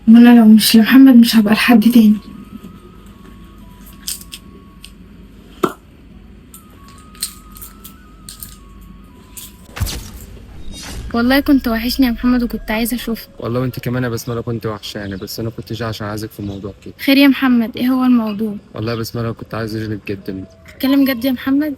وانا لو مش لمحمد مش هبقى لحد تاني. والله كنت وحشني يا محمد وكنت عايزه اشوفك. والله وانت كمان يا بسمله كنت وحشاني، بس انا كنت جاي عشان عايزك في موضوع كده. خير يا محمد، ايه هو الموضوع؟ والله يا بسمله كنت عايز اجي نتقدم. تتكلم جد يا محمد؟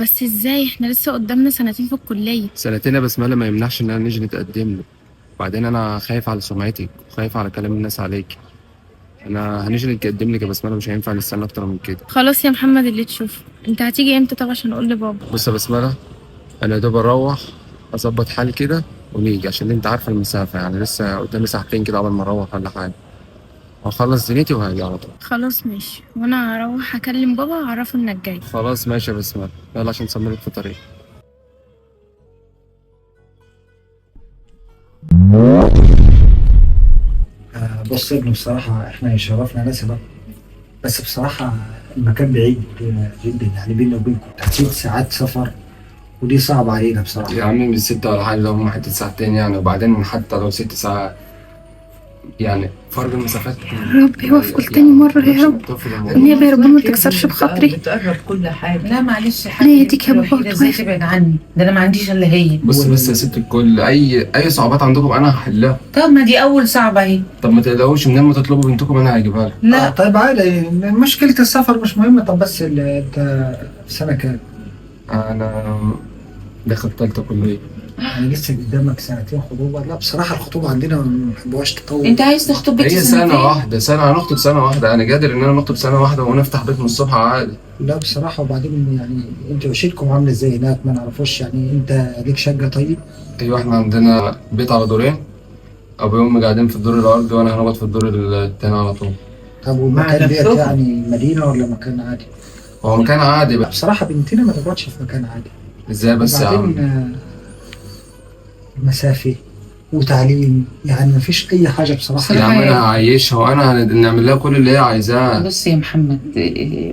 بس ازاي؟ احنا لسه قدامنا سنتين في الكليه. سنتين يا بسمله ما يمنعش ان انا نيجي نتقدم له. بعدين انا خايف على سمعتك وخايف على كلام الناس عليك. انا هنيجي نتقدم لك يا بسمله، مش هينفع نستنى اكتر من كده. خلاص يا محمد اللي تشوفه. انت هتيجي امتى طب عشان اقول لبابا؟ بص يا بسمله، انا يا دوب اروح اظبط حالي كده ونيجي، عشان انت عارفه المسافه، يعني لسه قدامي ساعتين كده قبل ما اروح ولا حاجه. هخلص دنيتي وهاجي على طول. خلاص ماشي، وانا هروح اكلم بابا واعرفه انك جاي. خلاص ماشي يا بسمله، يلا عشان نسمرك في طريق. بص يا ابني، بصراحة احنا شرفنا ناس بقى. بس بصراحة المكان بعيد جدا، يعني بيني وبينكم تحديد ساعات سفر، ودي صعبة علينا بصراحة. يا عم مش ستة ولا حاجة، لو هم حتة ساعتين يعني، وبعدين حتى لو 6 ساعات يعني فرق المسافات. يا رب يوفقك تاني مرة يا رب. والنبي يا رب ما تكسرش بخاطري. بتقرب كل حاجه. لا معلش يا أنا يديك يا بابا الوحيدة ازاي توافق. تبعد عني؟ ده انا ما عنديش الا هي. بس يا ست الكل، أي صعوبات عندكم أنا هحلها. طب ما دي اول صعبة اهي. طب ما تقلقوش، منين ما تطلبوا بنتكم أنا هجيبها لك. لا طيب عادي، مشكلة السفر مش مهمة. طب بس انت في سنة كام؟ أنا داخل تالتة كلية. يعني لسه قدامك سنتين خطوبة. لا بصراحة الخطوبة عندنا ما بنحبوهاش تطول. انت عايز تخطب بنتي هي سنة واحدة، هنخطب سنة واحدة، أنا قادر إن أنا نخطب سنة واحدة ونفتح بيت من الصبح عادي. لا بصراحة، وبعدين يعني انتوا عيشتكم عاملة ازاي هناك؟ ما نعرفوش يعني. انت ليك شقة طيب؟ أيوة، إحنا عندنا بيت على دورين، أبوي وأمي قاعدين في الدور الأرضي وأنا هنقعد في الدور التاني على طول. طب والمكان مع ديت نفسكم؟ يعني مدينة ولا مكان عادي؟ هو مكان عادي لا بقى. بصراحة بنتنا ما تقعدش في مكان عادي. إزاي بس يا عم؟ وبعدين مسافة وتعليم، يعني مفيش أي حاجة بصراحة. يا عم انا هعيشها وانا نعمل لها كل اللي هي عايزاه. بص يا محمد،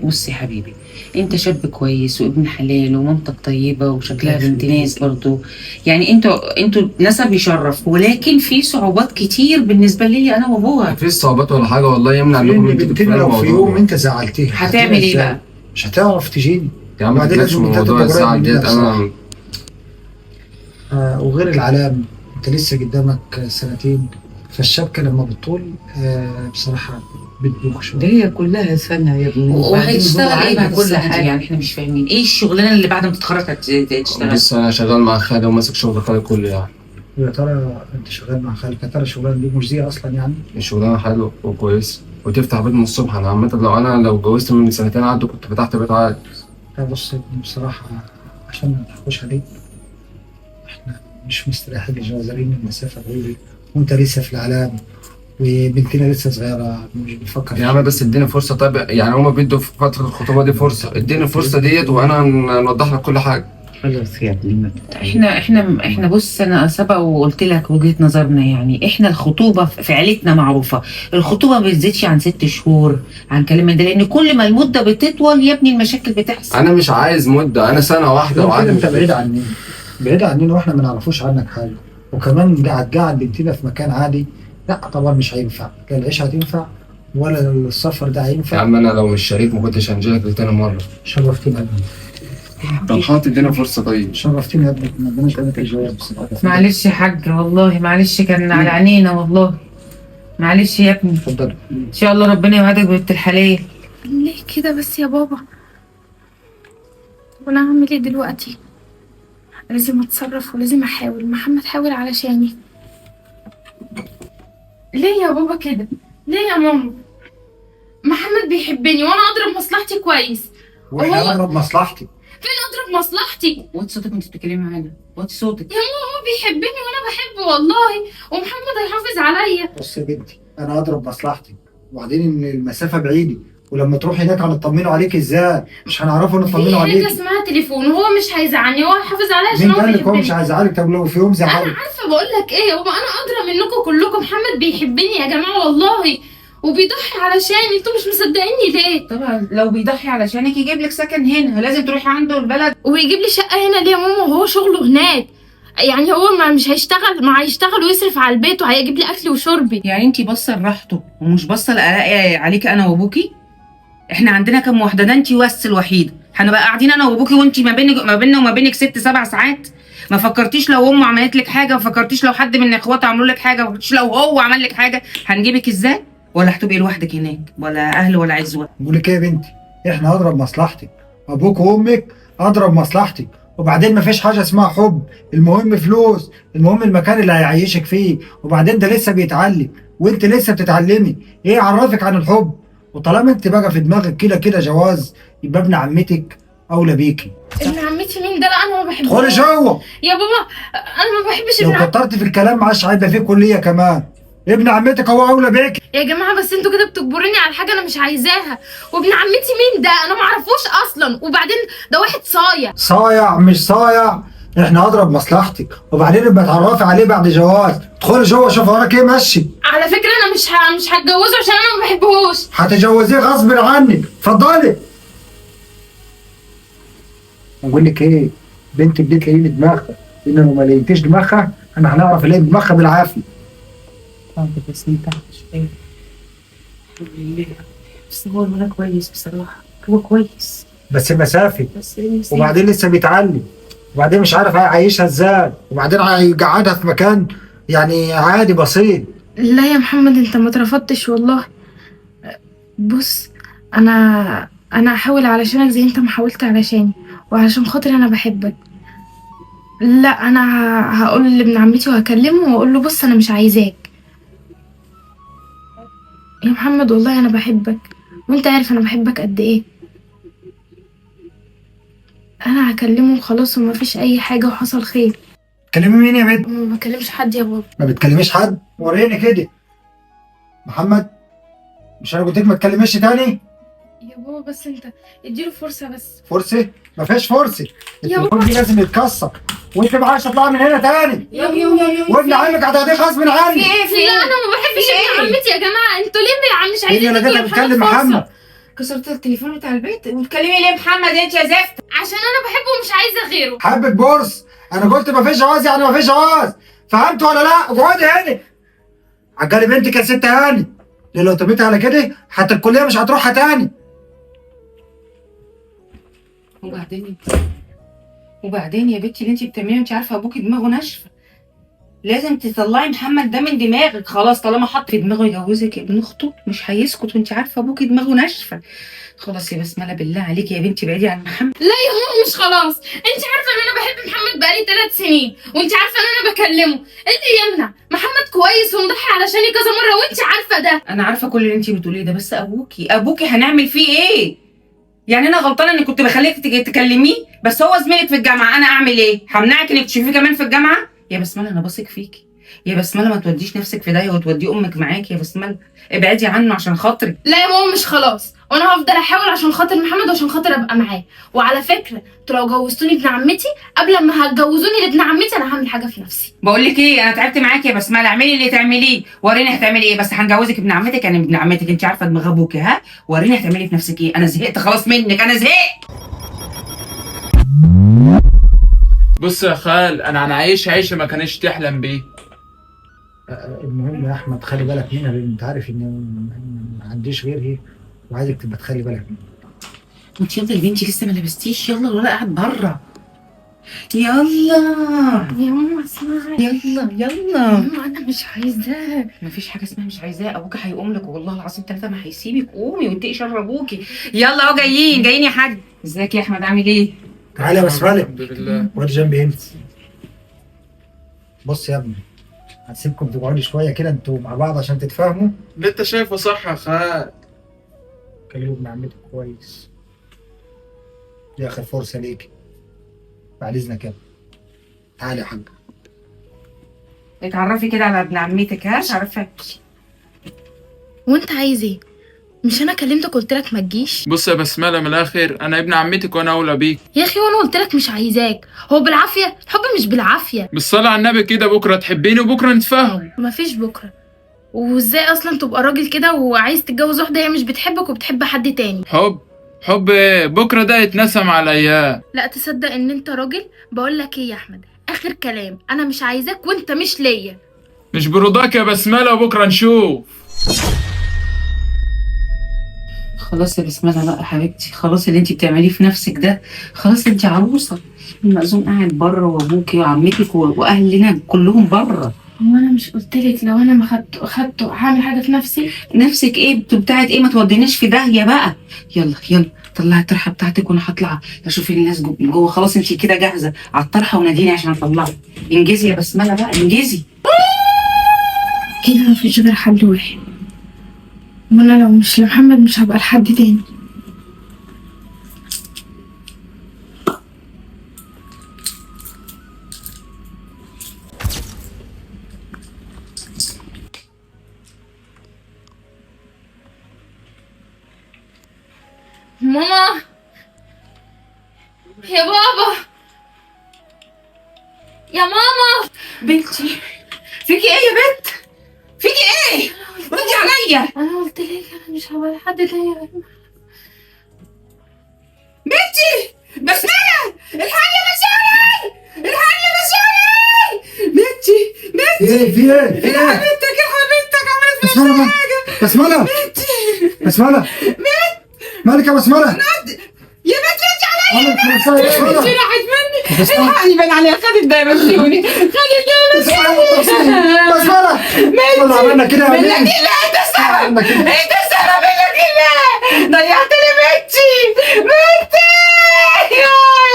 بص يا حبيبي، انت شاب كويس وابن حلال ومامتك طيبة وشكلها بنت ناس برضو. يعني انتوا نسب يشرف، ولكن في صعوبات كتير بالنسبة لي انا وابوها. مفيش صعوبات ولا حاجه والله يمنع انكم لأن انتوا بنتنا تدخلوا لو في الموضوع. يوم أنت زعلتيها هتعمل ايه إزاي؟ بقى؟ مش هتعرف تجيني. يا عم ما وبعدين تقلقش لازم من أنت موضوع تبقى الزعل قريب ديت. مننا انا وغير العلام، أنت لسه قدامك سنتين، فالشبكة لما بتطول بصراحة بتدوخ شوية. ده هي كلها سنة يا ابني. وهتشتغل ايه بعد كل السنة دي؟ حاجة. يعني احنا مش فاهمين ايه الشغلانة اللي بعد ما تتخرج هتشتغل. بص انا شغال مع خالي وماسك شغل خالي كله يعني. ويا ترى أنت شغال مع خالك؟ يا ترى الشغلانة دي مجزية أصلا يعني؟ الشغلانه حلوه وكويس وتفتح بيت من الصبح. انا عامه لو اتجوزت من سنتين عدوا كنت فتحت بيت عادي. لا بص يا ابني، بصراحة عشان ما نضحكوش عليك، احنا مش مستريحين للجوازرين المسافة بعيدة، وانت لسه في العلام، وبنتنا لسه صغيرة مش بتفكر. يا عم بس اديني فرصه. طيب يعني هما بيدوا في فتره الخطوبه دي فرصه، اديني الفرصه ديت وانا نوضح لك كل حاجه. خلاص يا ابني ما احنا بص، انا سبق وقلت لك وجهة نظرنا. يعني احنا الخطوبة في عيلتنا معروفة، الخطوبة ما بتزيدش عن 6 شهور، عن كلام من ده، لان كل ما المدة بتطول يا ابني المشاكل بتحصل. انا مش عايز مده، انا سنه واحده يمكن وعادي. انت بعيد عننا، بعيد عننا، واحنا ما نعرفوش عنك حاجة، وكمان قاعد بنتنا في مكان عادي. لا طبعا مش هينفع، لا العيشة هتنفع ولا السفر ده يا هينفع. عم انا لو مش شريك ما كنتش هنجيلك تاني مره. شرفتنا يا ابني، طب حاول تدينا فرصه. طيب شرفتنا يا ابني، ما بدناش قدامك الجواب بصراحة. معلش يا حاج والله، معلش كان على عينينا والله. معلش يا ابني، اتفضل. ان شاء الله ربنا يوعدك بنت الحلال. ليه كده بس يا بابا؟ وانا هعمل ايه دلوقتي؟ لازم اتصرف ولازم احاول. محمد حاول علشاني. ليه يا بابا كده؟ ليه يا ماما؟ محمد بيحبني وانا اضرب مصلحتي كويس. واحنا هو- اقرب مصلحتي. فين اضرب مصلحتي؟ وطي صوتك وانت بتتكلمي معانا، وطي صوتك. يا ماما هو بيحبني وانا بحبه والله، ومحمد هيحافظ عليا. بص يا بنتي، انا اضرب مصلحتي، وبعدين ان المسافه بعيده، ولما تروحي هناك هنطمنوا عليك ازاي؟ مش هنعرفوا في نطمنوا حاجه عليك. اسمها تليفون، وهو مش هيزعلني، هو هيحافظ عليا عشان مين هو قال لك هو مش بيحبني. هيزعلك؟ طب لو في يوم انا زعلك؟ عارفه، بقول لك ايه، هو انا ادرى منكم كلكم. محمد بيحبني يا جماعه والله، وبيضحي علشاني. انتوا مش مصدقيني ليه؟ طبعا لو بيضحي علشانك يجيب لك سكن هنا، لازم تروحي عنده البلد. ويجيب لي شقه هنا ليه يا ماما وهو شغله هناك؟ يعني هو ما مش هيشتغل، ما هيشتغل ويصرف على البيت وهيجيب لي اكل وشربي. يعني انت باصه لراحته ومش باصه لالاقي عليك انا وابوكي؟ احنا عندنا كام واحده؟ ده انت بس الوحيده. هنبقى قاعدين انا وابوكي وانت ما بيننا وما بينك 6 7 ساعات؟ ما فكرتيش لو امه عملت لك حاجه؟ ما فكرتيش لو حد من اخواتها عملوا لك حاجه؟ ما فكرتيش لو هو عمل لك حاجه هنجيبك ازاي؟ ولا هتبقي لوحدك هناك ولا اهل ولا عزوه؟ بقول لك ايه يا بنتي، احنا اضرب مصلحتك، ابوك وامك اضرب مصلحتك. وبعدين ما فيش حاجه اسمها حب، المهم فلوس، المهم المكان اللي هيعيشك فيه. وبعدين ده لسه بيتعلم وانت لسه بتتعلمي، ايه عرفك عن الحب؟ وطالما انت بقى في دماغك كده كده جواز، يبقى ابن عمتك اولى بيكي. ابن عمتي مين ده؟ لا انا ما بحبوش. ادخلي جوه. يا بابا انا ما بحبش لو ابن عمتي. كترت في الكلام معاش هيبقى فيه كليه كمان. ابن عمتك هو اولى بيكي. يا جماعه بس انتوا كده بتجبروني على حاجه انا مش عايزاها. وابن عمتي مين ده؟ انا ما اعرفوش اصلا. وبعدين ده واحد صايع. صايع مش صايع، احنا اضرب مصلحتك. وبعدين يبقى اتعرفي عليه بعد جواز. ادخلي جوه شوف وراك ايه ماشي. على فكره انا مش هتجوزه عشان انا ما بحبهوش. هتجوزيه غصب عنك. اتفضلي. بقول لك ايه، بنتك دي تلاقيني دماغها، ان لو ما لقيتيش دماغها انا هنعرف الاقي دماغها بالعافيه. طب بس انت شويه. الحمد لله. بس هو الولد كويس بصراحه، هو كويس بس مسافه، بس وبعدين لسه بيتعلم، وبعدين مش عارف هيعيشها ازاي، وبعدين هيقعدها في مكان يعني عادي بسيط. لا يا محمد انت ما اترفضتش والله. بص انا هحاول علشانك زي انت ما حاولت علشاني، وعلشان خاطر انا بحبك. لا انا هقول لابن عمتي وهكلمه واقول له بص انا مش عايزاك يا محمد، والله انا بحبك وانت عارف انا بحبك قد ايه. انا هكلمه وخلاص ومفيش اي حاجه وحصل خير. تكلمي مين يا بنت؟ ما بكلمش حد يا بابا. ما بتكلميش حد؟ وريني كده. محمد، مش انا قلت لك ما تكلميش تاني؟ يا بابا بس انت اديله فرصه بس. فرصه؟ ما فيش فرصه. يا التليفون دي لازم يتكسر، وانت معاش تطلع من هنا تاني. وابن عمك هتاخديه غصب عني. لا انا ما بحبش ابن عمتي يا جماعه. انتوا ليه مش هي عايزين انا تدوا كده لمحمد بتكلم فرصة؟ محمد. كسرت التليفون بتاع البيت وبتكلمي ليه محمد انت يا زفت؟ عشان انا بحبه ومش عايزه غيره. حبة بورس، انا قلت ما فيش جواز يعني ما فيش جواز، فهمت ولا لا؟ اقعدي هنا. عجلي بنتك يا ست هاني، لو تبيتي على كده حتى الكليه مش هتروحها تاني. وبعدين يا بنتي اللي انت بتعمليه انت عارفه ابوكي دماغه ناشفه. لازم تطلعي محمد ده من دماغك خلاص. طالما حط في دماغه يجوزك ابن اخته مش هيسكت، وانت عارفه ابوكي دماغه ناشفه. خلاص يا بسمله بالله عليكي يا بنتي بعيدي عن محمد. لا يا ماما مش خلاص. انت عارفه ان انا بحب محمد بقالي 3 سنين، وانت عارفه ان انا بكلمه. انت يمنع محمد كويس ومضحي علشاني كذا مره وانت عارفه ده. انا عارفه كل اللي انت بتقوليه ده، بس ابوكي هنعمل فيه ايه؟ يعني انا غلطانه اني كنت بخليك تكلميه؟ بس هو زميلك في الجامعه، انا اعمل ايه؟ همنعك انك تشوفيه كمان في الجامعه؟ يا بسمله انا باثق فيكي يا بسمله، ما توديش نفسك في داهيه وتودي امك معاكي يا بسمله. ابعدي عنه عشان خاطري. لا يا ماما مش خلاص، وانا هفضل احاول عشان خاطر محمد وعشان خاطر ابقى معاه. وعلى فكره انتوا لو جوزتوني ابن عمتي قبل ما هتجوزوني لابن عمتي انا هعمل حاجه في نفسي. بقول لك ايه، انا تعبت معاكي يا بسمله، اعملي اللي تعمليه، وريني هتعملي ايه. بس هنجوزك ابن عمتك، يعني ابن عمتك انت عارفه دماغ ابوكي، ها؟ وريني هتعملي في نفسك ايه. انا زهقت خلاص منك، انا زهقت. بص يا خال، انا عايش عيشه ما كانش تحلم بيه. المهم يا احمد خلي بالك منها، لان انت عارف ان ما عنديش غيرها، وعايزك تبقى تخلي بالك منها. انت يلا يا بنتي لسه ما لبستيش، يلا الولد قاعد بره. يلا يا ماما اسمعي. يلا ماما انا مش عايزاك. مفيش حاجه اسمها مش عايزاه، ابوكي هيقوم لك والله العظيم 3 ما هيسيبك. قومي واتقي شر ابوكي. يلا اهو جايين يا حاج. ازيك يا احمد عامل ايه؟ تعالى يا بسمله، الحمد لله. وادي جنبي انت. بص يا ابني، هسيبكم تقعدوا شويه كده انتوا مع بعض عشان تتفاهموا. اللي انت شايفه صح يا خال. كلموا ابن عمتك كويس، دي اخر فرصه ليك، بعد اذنك يا ابني. تعالى يا حاج. اتعرفي كده على ابن عمتك، ها؟ تعرفك. وانت عايز ايه؟ مش انا كلمتك قلت لك ما تجيش؟ بص يا بسمله، من الاخر انا ابن عمتك وانا اولى بيك. يا اخي وانا قلت لك مش عايزاك. هو بالعافيه؟ الحب مش بالعافيه. بالصلاه على النبي كده، بكره تحبيني وبكره نتفاهم. مفيش بكره. وازاي اصلا تبقى راجل كده وعايز تتجوز واحده هي مش بتحبك وبتحب حد تاني؟ حب ايه؟ بكره ده يتنسى مع الايام. لا تصدق ان انت راجل. بقول لك ايه يا احمد، اخر كلام، انا مش عايزاك وانت مش ليا. مش برضاك يا بسمله، وبكره نشوف. خلاص يا بسمله بقى حبيبتي، خلاص اللي انت بتعمليه في نفسك ده، خلاص انت عروسه. المأذون قاعد بره، وابوكي وعمتك واهلنا كلهم بره. هو انا مش قلتلك لو انا ما خدته هعمل حاجه في نفسي؟ نفسك ايه بتاعت ايه؟ ما تودينيش في داهيه بقى. يلا يلا طلعي الطرحه بتاعتك وانا هطلع اشوف الناس جوه. خلاص انت كده جاهزه على الطرحه وناديني عشان اطلعك. انجزي يا بسمله بقى، انجزي. كده مفيش غير حل واحد، وانا لو مش لمحمد مش هبقى لحد تاني. ماما، يا بابا، يا ماما. بنتي فيكي ايه يا بنت؟ فيكي ايه؟ ردي عليا. انا قلت لك انا مش هبقى لحد تاني. بنتي بسمله، الحقي يا بسمله، الحقي يا بسمله. بنتي ايه في ايه؟ في ايه؟ بنتك يا حبيبتك عملت فيها بسملة حاجه. بسملة بسملة مالك يا بسملة؟ يا بنتي ردي عليا. عملت في نفسها يا بسملة؟ راحت مني. بسملة الحقني بان عليها، خدت دايمسيوني، خدت دايمسيوني. بسملة والله عملنا كده يا بالله ولاد. كده انت السبب، عملنا كده. انت السبب، بالله كده ضيعت لي بنتي. بنتي يا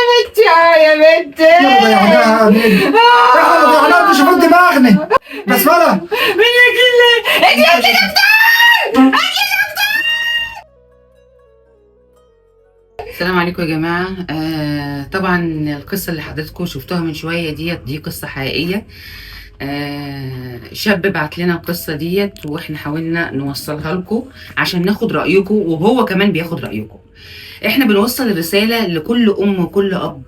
بنتي، يا بنتي. يلا ضيعناها يا نجم. احنا ضيعناها، انتوا شوفوا دماغنا. بسملة بالله كده انت يا دكتور. السلام عليكم يا جماعة. طبعا القصة اللي حضراتكم شفتوها من شوية دي قصة حقيقية. شاب بعت لنا القصة ديت واحنا حاولنا نوصلها لكم عشان ناخد رأيكم، وهو كمان بياخد رأيكم. احنا بنوصل الرسالة لكل أم وكل أب.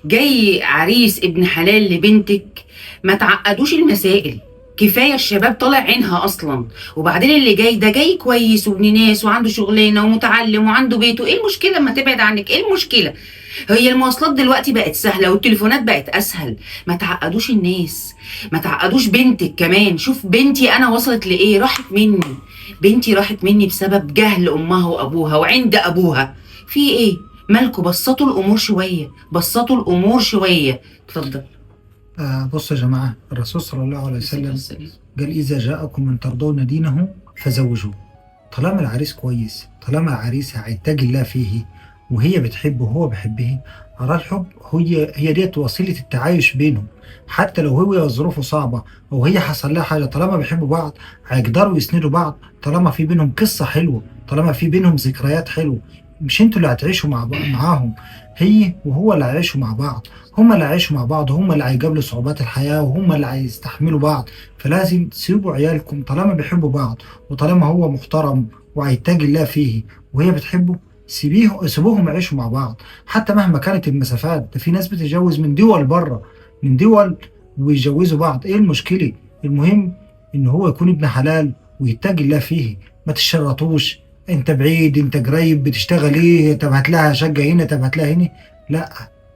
جاي عريس ابن حلال لبنتك، ما تعقدوش المسائل. كفايه الشباب طالع عينها اصلا، وبعدين اللي جاي ده جاي كويس وابن ناس وعنده شغلانه ومتعلم وعنده بيته. ايه المشكله لما تبعد عنك؟ ايه المشكله؟ هي المواصلات دلوقتي بقت سهله والتليفونات بقت اسهل. ما تعقدوش الناس، ما تعقدوش بنتك كمان. شوف بنتي انا وصلت لايه، راحت مني. بنتي راحت مني بسبب جهل امها وابوها وعند ابوها. في ايه؟ مالكوا؟ بسطوا الامور شويه، بسطوا الامور شويه. اتفضل. بصوا يا جماعة، الرسول صلى الله عليه وسلم قال إذا جاءكم من ترضون دينه فزوجوه. طالما العريس كويس، طالما العريس هيتقي الله فيه وهي بتحبه وهو بيحبه، أرى الحب هي ديت وسيلة التعايش بينهم. حتى لو هو ظروفه صعبة أو هي حصل لها حاجة، طالما بيحبوا بعض هيقدروا يسندوا بعض. طالما في بينهم قصة حلوة، طالما في بينهم ذكريات حلوة. مش انتوا اللي هتعيشوا معاهم، هي وهو اللي هيعيشوا مع بعض. هما اللي هيعيشوا مع بعض، هما اللي هيقابلوا صعوبات الحياة، وهما اللي هيستحملوا بعض. فلازم تسيبوا عيالكم طالما بيحبوا بعض، وطالما هو محترم وهيتقي الله فيه وهي بتحبه، سيبوهم يعيشوا مع بعض. حتى مهما كانت المسافات، ده في ناس بتتجوز من دول بره، من دول، ويتجوزوا بعض. ايه المشكلة؟ المهم ان هو يكون ابن حلال ويتقي الله فيه. ما تشرطوش انت بعيد، انت قريب، بتشتغل ايه، طب هات لها شقة هنا، طب هات لها هنا. لا،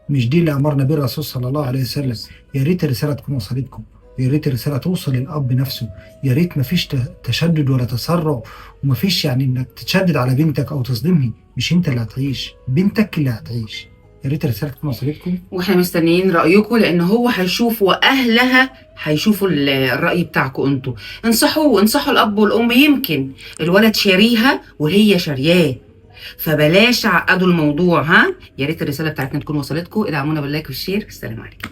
مش دي اللي امرنا بيه الرسول صلى الله عليه وسلم. يا ريت الرساله تكون وصلتكم، ويا ريت الرساله توصل للاب نفسه. يا ريت مفيش تشدد ولا تسرع، ومفيش يعني انك تتشدد على بنتك او تصدمها. مش انت اللي هتعيش، بنتك اللي هتعيش. يا ريت الرساله تكون وصلتكم، واحنا مستنيين رايكم، لان هو هيشوف واهلها هيشوفوا الراي بتاعكم انتوا. انصحوا الاب والام، يمكن الولد شاريها وهي شارياه، فبلاش عقدوا الموضوع. ها، يا ريت الرساله بتاعتنا تكون وصلتكم. ادعمونا باللايك والشير. السلام عليكم.